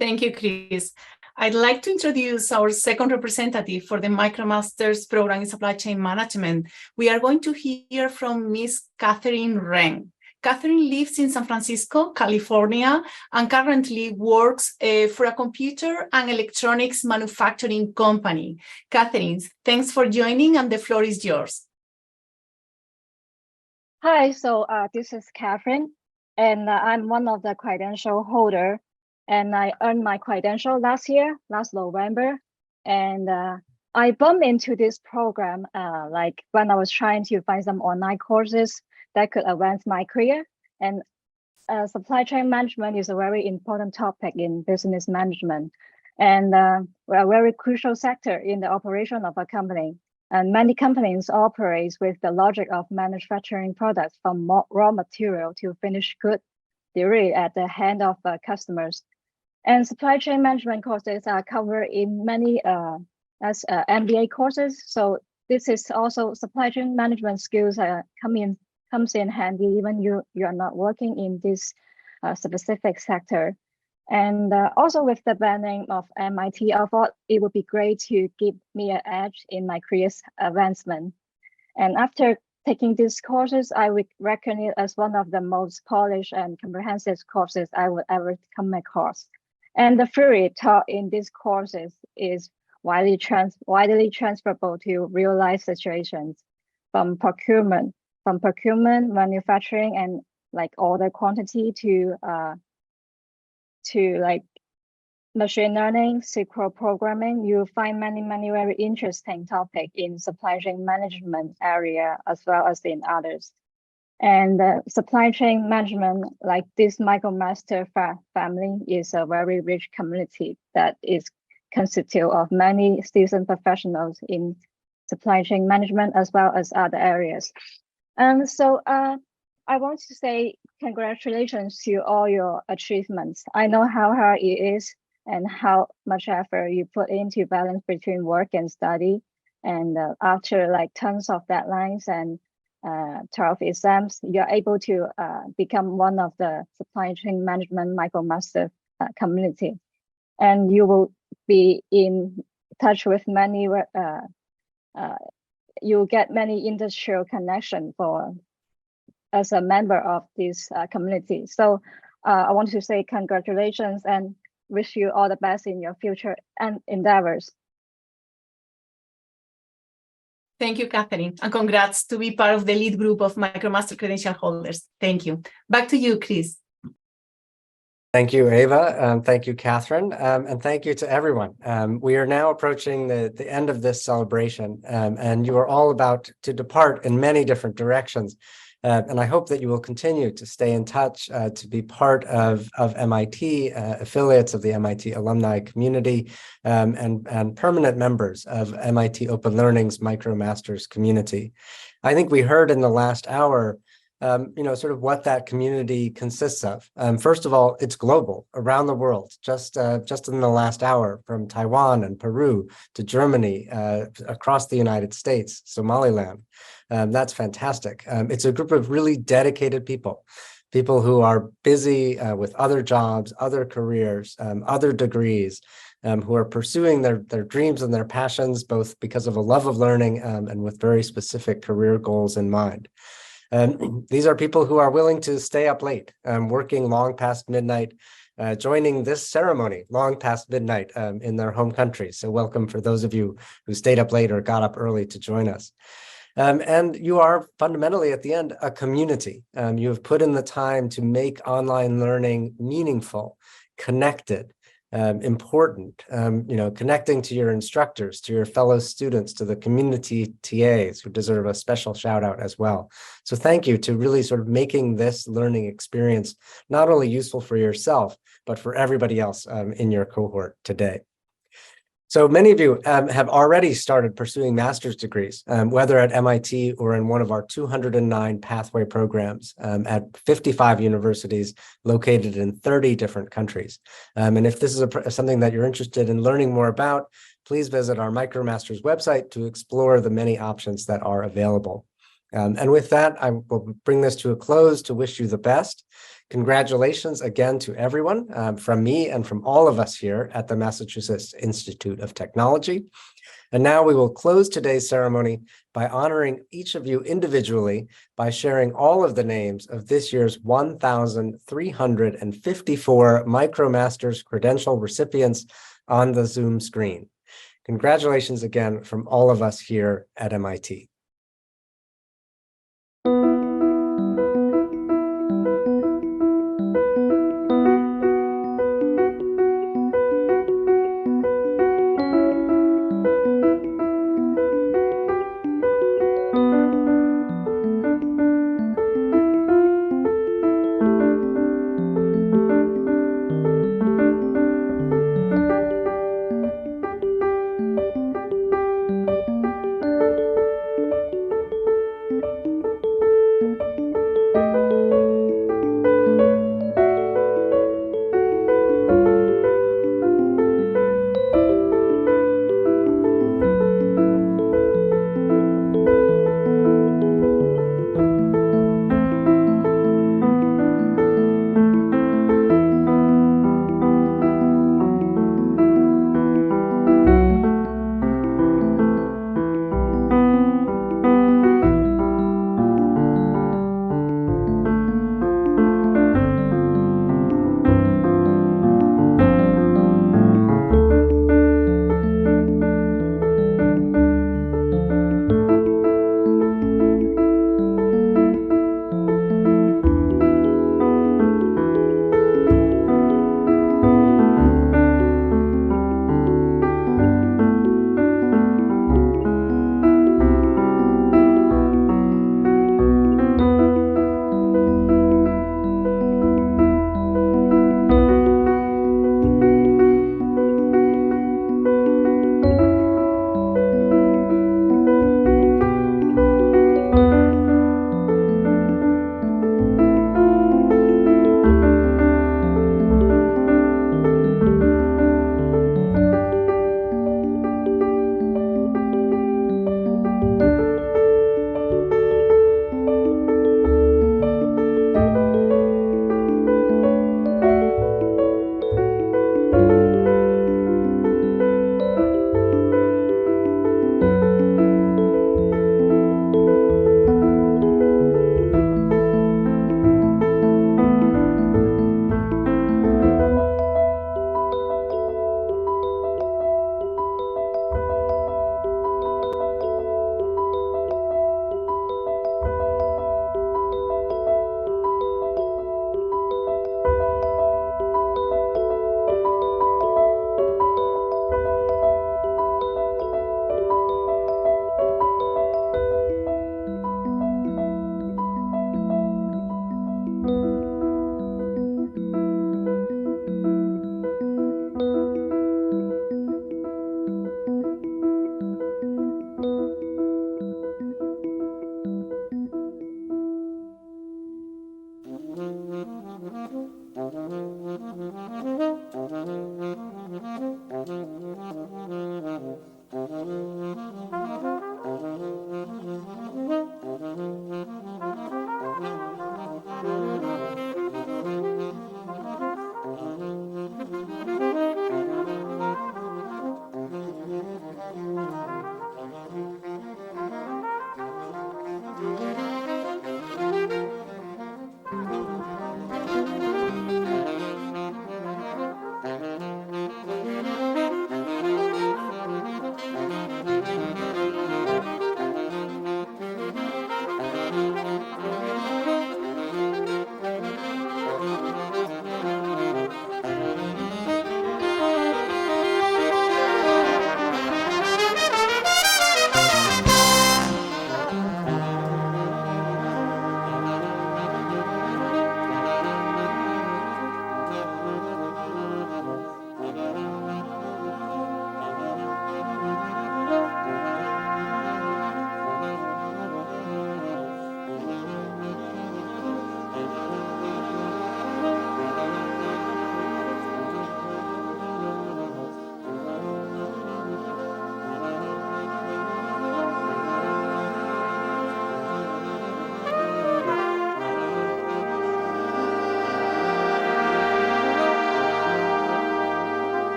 C: Thank you, Chris. I'd like to introduce our second representative for the MicroMasters program in Supply Chain Management. We are going to hear from Ms. Catherine Ren. Catherine lives in San Francisco, California, and currently works for a computer and electronics manufacturing company. Catherine, thanks for joining, and the floor is yours.
G: Hi, so this is Catherine, and I'm one of the credential holder. And I earned my credential last November. And I bumped into this program like when I was trying to find some online courses that could advance my career. And supply chain management is a very important topic in business management. And we're a very crucial sector in the operation of a company. And many companies operate with the logic of manufacturing products from raw material to finished good delivery at the hand of customers. And supply chain management courses are covered in many MBA courses. So this is also supply chain management skills comes in handy even you are not working in this specific sector. And also with the banning of MIT, I thought it would be great to give me an edge in my career's advancement. And after taking these courses, I would reckon it as one of the most polished and comprehensive courses I would ever come across. And the theory taught in these courses is widely transferable to real life situations, from procurement, manufacturing, and like order quantity to like machine learning, SQL programming. You'll find many very interesting topics in supply chain management area as well as in others. And supply chain management, like this MicroMaster family, is a very rich community that is constituted of many seasoned professionals in supply chain management as well as other areas. And so I want to say congratulations to all your achievements. I know how hard it is and how much effort you put into balance between work and study. And after like tons of deadlines and 12 exams, you're able to become one of the supply chain management MicroMaster community. And you will be in touch with many, you'll get many industrial connections for as a member of this community. So I want to say congratulations and wish you all the best in your future and endeavors.
C: Thank you, Catherine, and congrats to be part of the lead group of MicroMaster credential holders. Thank you. Back to you, Chris.
A: Thank you, Ava. Thank you, Catherine. And thank you to everyone. We are now approaching the end of this celebration, and you are all about to depart in many different directions. And I hope that you will continue to stay in touch, to be part of MIT, affiliates of the MIT alumni community, and permanent members of MIT Open Learning's MicroMasters community. I think we heard in the last hour sort of what that community consists of. First of all, it's global, around the world. Just in the last hour, from Taiwan and Peru to Germany, across the United States, Somaliland. That's fantastic. It's a group of really dedicated people who are busy with other jobs, other careers, other degrees, who are pursuing their dreams and their passions, both because of a love of learning and with very specific career goals in mind. These are people who are willing to stay up late, working long past midnight, joining this ceremony long past midnight in their home countries. So welcome for those of you who stayed up late or got up early to join us. And you are fundamentally at the end a community. You have put in the time to make online learning meaningful, connected, important, connecting to your instructors, to your fellow students, to the community TAs who deserve a special shout out as well. So thank you to really sort of making this learning experience not only useful for yourself, but for everybody else in your cohort today. So many of you have already started pursuing master's degrees, whether at MIT or in one of our 209 pathway programs at 55 universities located in 30 different countries. And if this is something that you're interested in learning more about, please visit our MicroMasters website to explore the many options that are available. And with that, I will bring this to a close to wish you the best. Congratulations again to everyone from me and from all of us here at the Massachusetts Institute of Technology. And now we will close today's ceremony by honoring each of you individually by sharing all of the names of this year's 1,354 MicroMasters credential recipients on the Zoom screen. Congratulations again from all of us here at MIT.